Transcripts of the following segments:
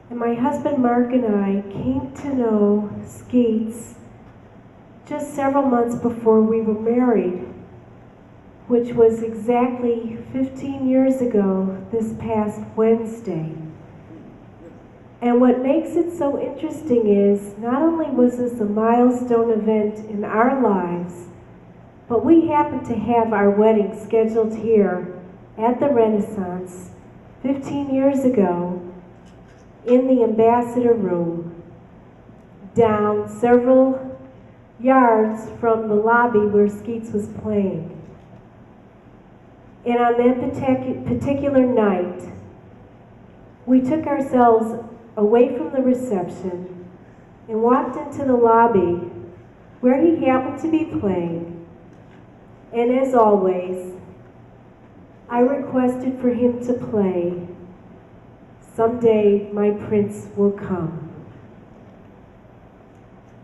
And my husband Mark and I came to know Skeets just several months before we were married, which was exactly 15 years ago this past Wednesday. And what makes it so interesting is, not only was this a milestone event in our lives, but we happened to have our wedding scheduled here at the Renaissance 15 years ago in the Ambassador Room, down several yards from the lobby where Skeets was playing. And on that particular night, we took ourselves away from the reception and walked into the lobby where he happened to be playing. And as always, I requested for him to play "Someday My Prince Will Come."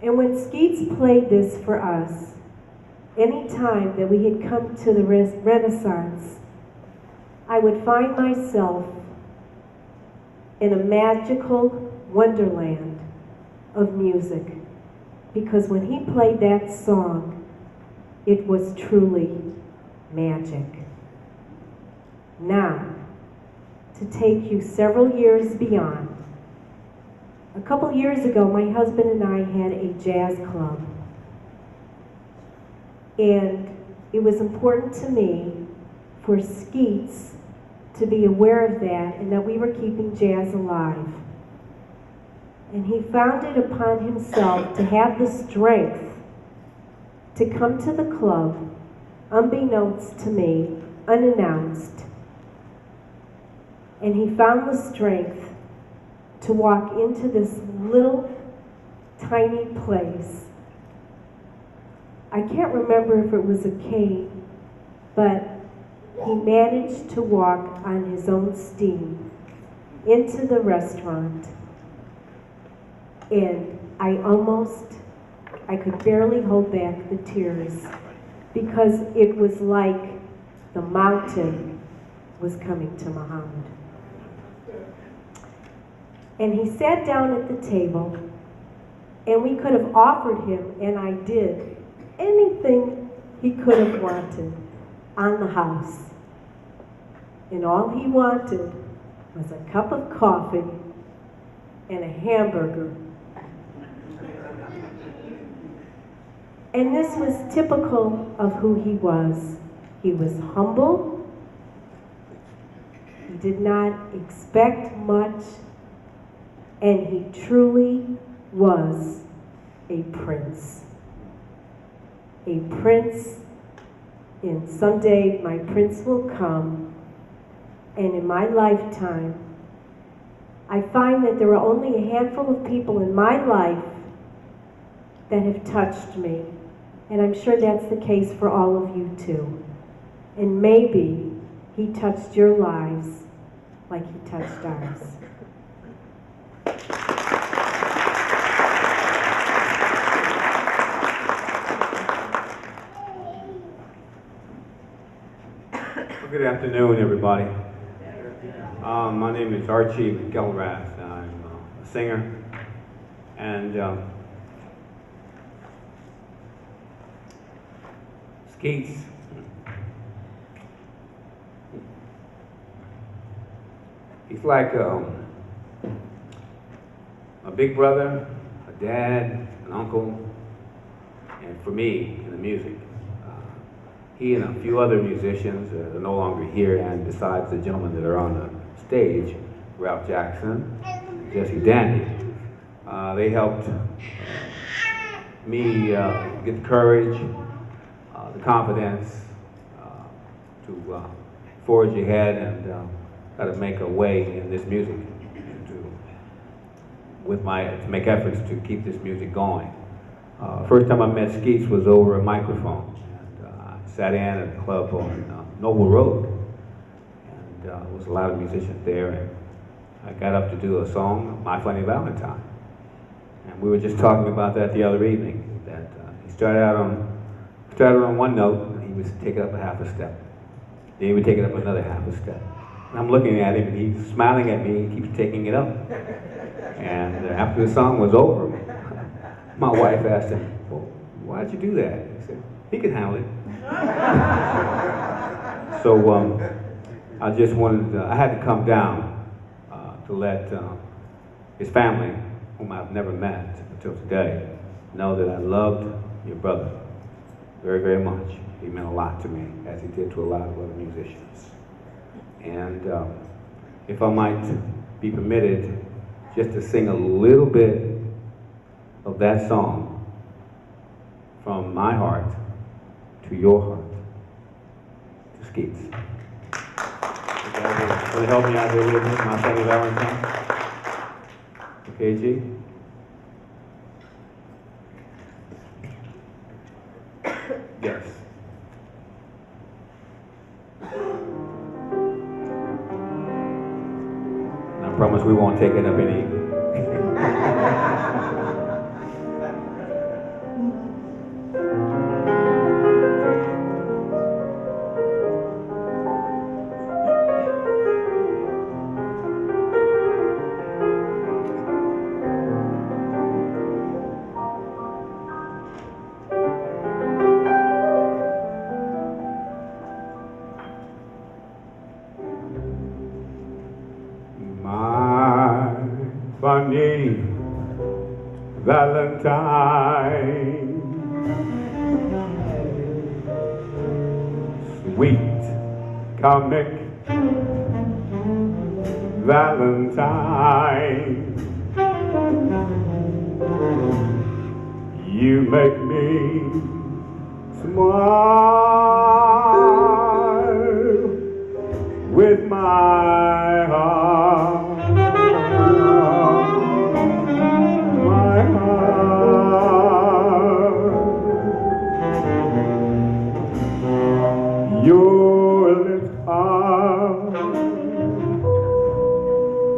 And when Skeets played this for us, any time that we had come to the Renaissance, I would find myself in a magical wonderland of music, because when he played that song, it was truly magic. Now, to take you several years beyond, a couple years ago, my husband and I had a jazz club. And it was important to me for Skeets to be aware of that and that we were keeping jazz alive. And he found it upon himself to have the strength to come to the club, unbeknownst to me, unannounced. And he found the strength to walk into this little tiny place. I can't remember if it was a cave, but he managed to walk on his own steam into the restaurant. And I could barely hold back the tears, because it was like the mountain was coming to Muhammad. And he sat down at the table, and we could have offered him, and I did, anything he could have wanted on the house. And all he wanted was a cup of coffee and a hamburger. And this was typical of who he was. He was humble. He did not expect much. And he truly was a prince. A prince in "Someday My Prince Will Come." And in my lifetime, I find that there are only a handful of people in my life that have touched me. And I'm sure that's the case for all of you too. And maybe he touched your lives like he touched ours. Good afternoon, everybody. My name is Archie Gilrath. I'm a singer, and Skeets. He's like a big brother, a dad, an uncle, and for me, in the music. He and a few other musicians are no longer here, and besides the gentlemen that are on the stage, Ralph Jackson, Jesse Dandy, they helped me get the courage, the confidence to forge ahead and try to make a way in this music, to make efforts to keep this music going. First time I met Skeets was over a microphone. Sat in at a club on Noble Road, and there was a lot of musicians there, and I got up to do a song, My Funny Valentine. And we were just talking about that the other evening, that he started out on one note, and he would take it up a half a step. Then he would take it up another half a step. And I'm looking at him, and he's smiling at me, and keeps taking it up. And after the song was over, my wife asked him, well, why'd you do that? He said, he can handle it. So I just wanted, I had to come down to let his family, whom I've never met until today, know that I loved your brother very, very much. He meant a lot to me, as he did to a lot of other musicians. And if I might be permitted just to sing a little bit of that song from my heart to your heart, to Skeets. Will you help me out there with me, my Funny Valentine? Okay, G? Yes. And I promise we won't take it up any. Funny Valentine, sweet comic Valentine, you make me smile with my heart. Your lips are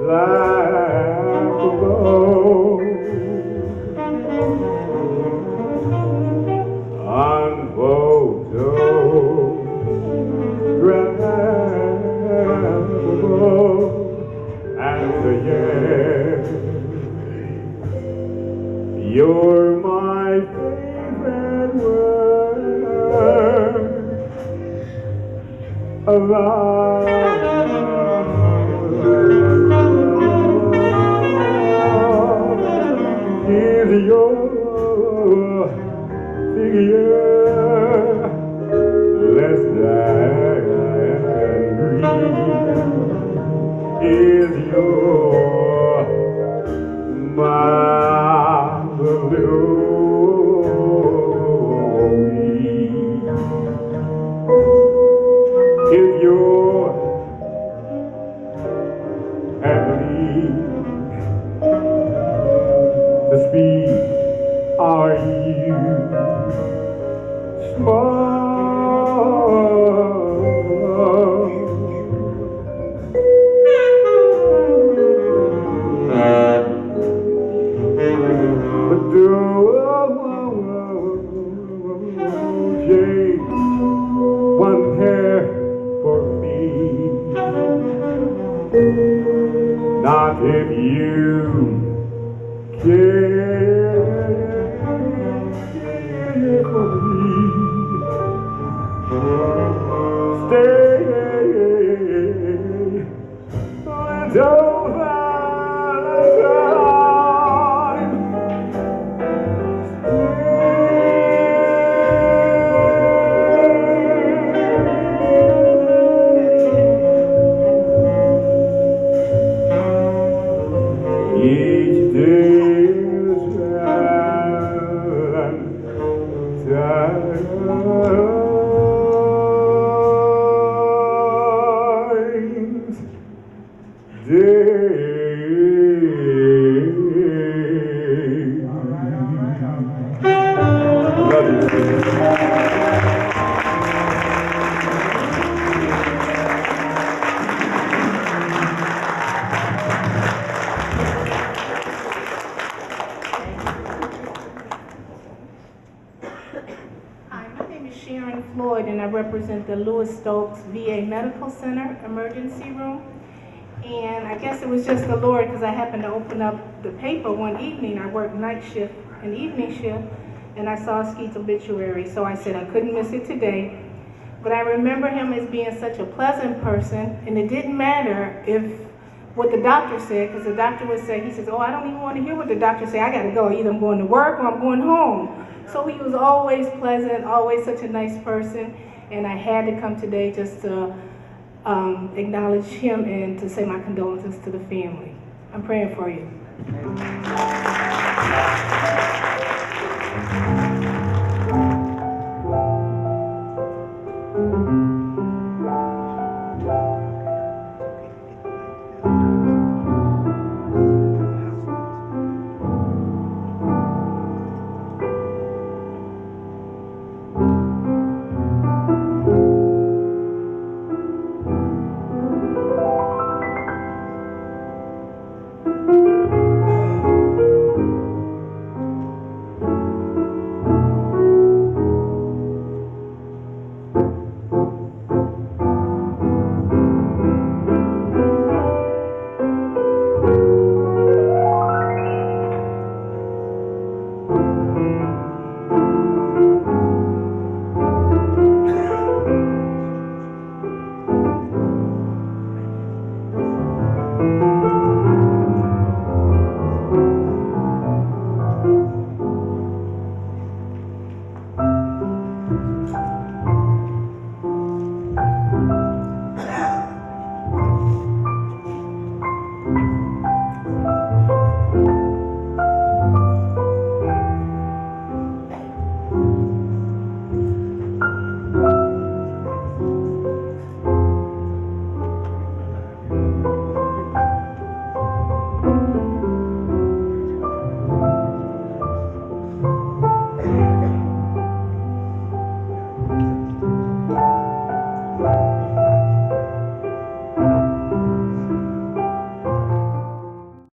laughable, unphotographable, and yes, you're my favorite word. Alive. Is your figure less than green? Is your mouth a little weak? Is your family to speak? Are you small? But do Jane one hair for me? Not if you care for me. Stay, little Valentine. Each day is Valentine's Hi, my name is Sharon Floyd, and I represent the Louis Stokes VA Medical Center emergency room. And I guess it was just the Lord, because I happened to open up the paper one evening. I worked night shift and evening shift, and I saw Skeets' obituary. So I said I couldn't miss it today. But I remember him as being such a pleasant person, and it didn't matter if what the doctor said, because the doctor would say, he says, oh, I don't even want to hear what the doctor say. I got to go. Either I'm going to work or I'm going home. So he was always pleasant, always such a nice person, and I had to come today just to acknowledge him and to say my condolences to the family. I'm praying for you.